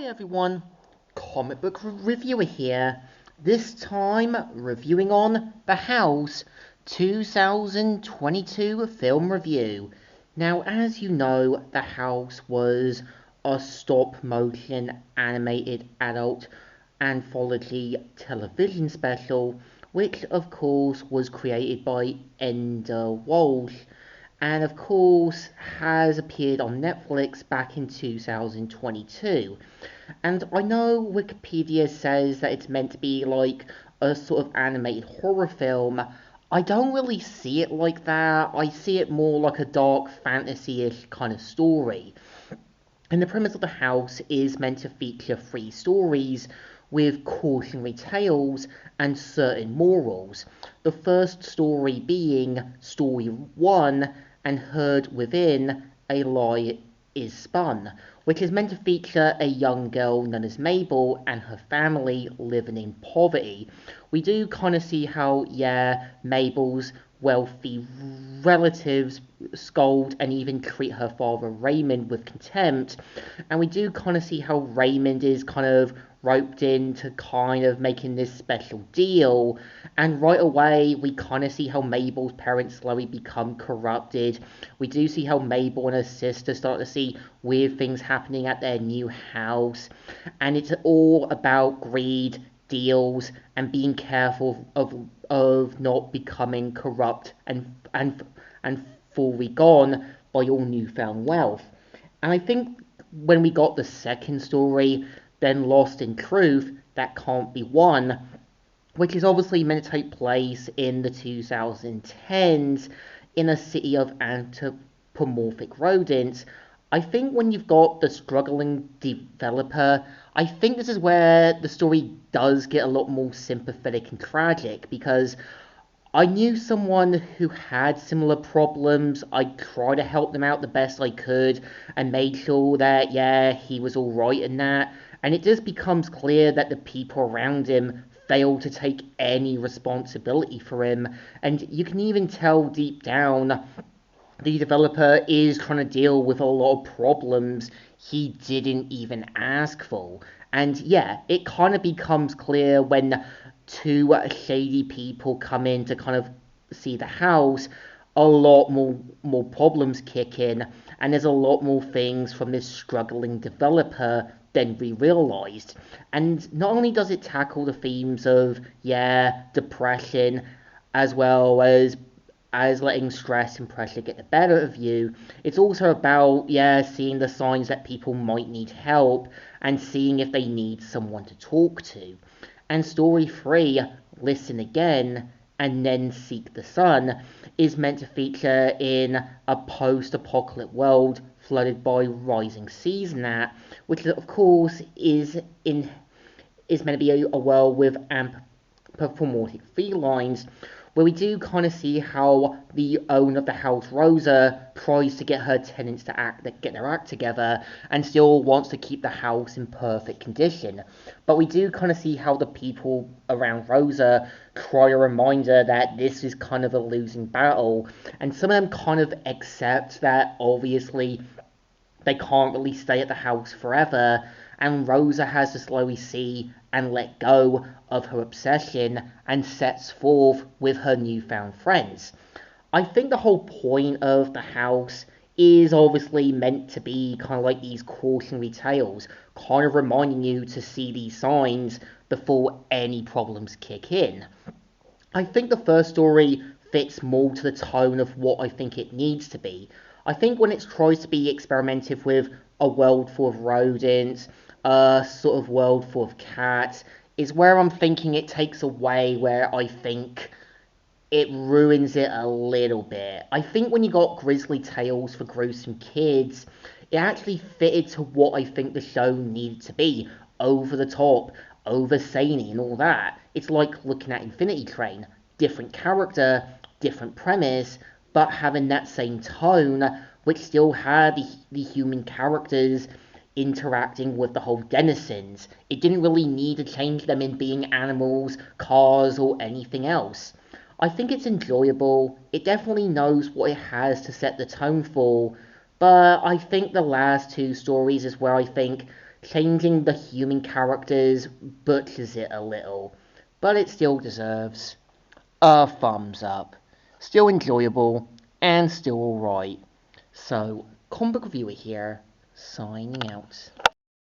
Hi everyone, Comic Book Reviewer here. This time reviewing on The House 2022 film review. Now, as you know, The House was a stop motion animated adult anthology television special, which of course was created by Ender Walsh and of course has appeared on Netflix back in 2022. And I know Wikipedia says that it's meant to be like a sort of animated horror film. I don't really see it like that. I see it more like a dark fantasy-ish kind of story. And the premise of the house is meant to feature three stories with cautionary tales and certain morals. The first story being Story 1 and Heard Within, A Lie is Spun, which is meant to feature a young girl known as Mabel and her family living in poverty. We do kind of see how, yeah, Mabel's wealthy relatives scold and even treat her father Raymond with contempt, and we do kind of see how Raymond is kind of roped into kind of making this special deal, and right away we kind of see how Mabel's parents slowly become corrupted. We do see how Mabel and her sister start to see weird things happening at their new house, and it's all about greed, deals, and being careful of not becoming corrupt and fully gone by your newfound wealth. And I think when we got the second story, then Lost in Truth, That Can't Be Won, which is obviously meant to take place in the 2010s in a city of anthropomorphic rodents. I think when you've got the struggling developer, I think this is where the story does get a lot more sympathetic and tragic because I knew someone who had similar problems. I tried to help them out the best I could and made sure that, yeah, he was alright in that. And it just becomes clear that the people around him fail to take any responsibility for him. And you can even tell deep down the developer is trying to deal with a lot of problems he didn't even ask for. And yeah, it kind of becomes clear when two shady people come in to kind of see the house, a lot more problems kick in, and there's a lot more things from this struggling developer than we realized. And not only does it tackle the themes of, yeah, depression, as well as letting stress and pressure get the better of you, it's also about, yeah, seeing the signs that people might need help and seeing if they need someone to talk to. And story 3, Listen Again, and Then Seek the Sun, is meant to feature in a post-apocalyptic world flooded by rising seas and that, which of course is meant to be a world with anthropomorphic felines, where we do kind of see how the owner of the house, Rosa, tries to get her tenants to get their act together, and still wants to keep the house in perfect condition. But we do kind of see how the people around Rosa try a reminder that this is kind of a losing battle, and some of them kind of accept that obviously they can't really stay at the house forever, and Rosa has to slowly see and let go of her obsession and sets forth with her newfound friends. I think the whole point of the house is obviously meant to be kind of like these cautionary tales, kind of reminding you to see these signs before any problems kick in. I think the first story fits more to the tone of what I think it needs to be. I think when it tries to be experimental with a world full of rodents, a sort of world full of cats, is where I'm thinking it takes away where I think it ruins it a little bit. I think when you got grisly tales for gruesome kids, it actually fitted to what I think the show needed to be. Over the top, over zany and all that. It's like looking at Infinity Train. Different character, different premise, but having that same tone, which still had the human characters interacting with the whole denizens. It didn't really need to change them in being animals, cars, or anything else. I think it's enjoyable. It definitely knows what it has to set the tone for, But I think the last two stories is where I think changing the human characters butchers it a little. But it still deserves a thumbs up. Still enjoyable and still alright. So, Comic Book Reviewer here, signing out.